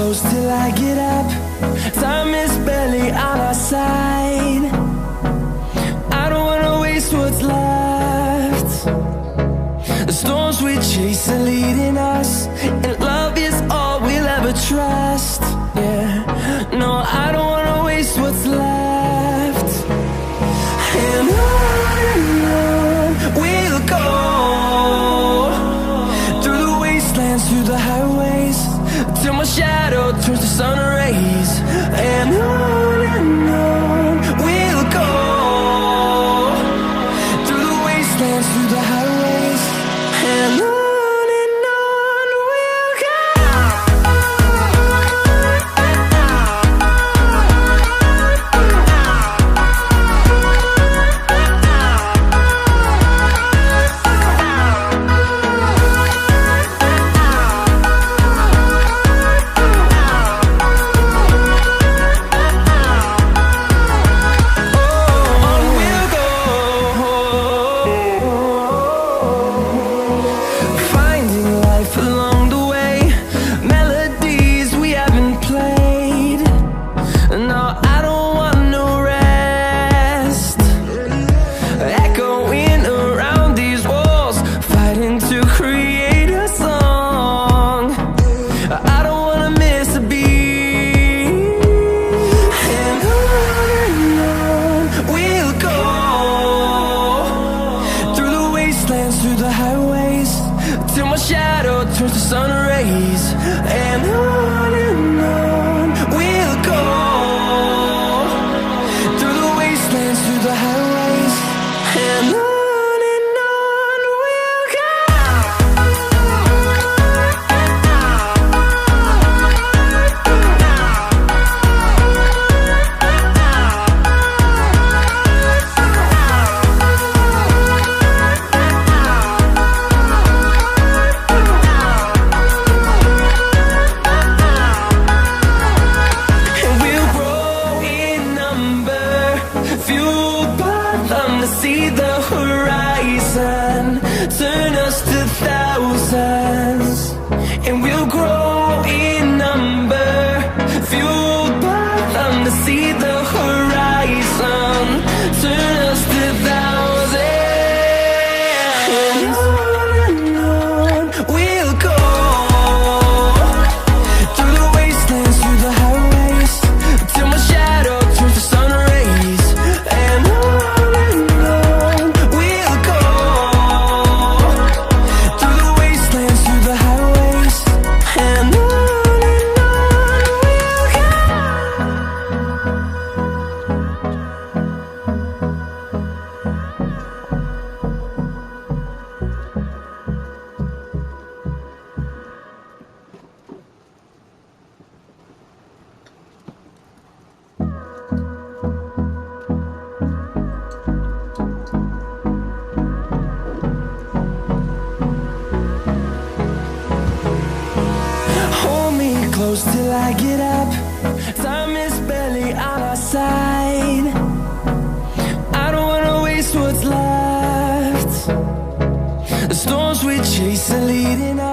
close till I get up. Time is barely on our side. I don't wanna waste what's left. The storms we chase are leading us, and love is all we'll ever trust. Yeah, no, I don't wanna waste what's left. And on we'll go, through the wastelands, through the highways, till my shadow turns to sun rays. And on we'll go, through the wastelands, through the highways, and on we'll go. Through the highways, till my shadow turns to sun rays. And on we'll go, through the wastelands, through the highways, and on we'll go. Fueled by them to see the horizon, turn us to thousands, and we'll grow in number. Fueled by them to see the horizon, turn us to thousands, and on we'll go, through the wastelands, through the highways, till my shadow turns to sun rays. And on we'll go, through the wastelands, through the highways, and on we'll go. Hold me close till I get up. Time is barely on our side. I don't wanna waste what's left. The storms we chase are leading us.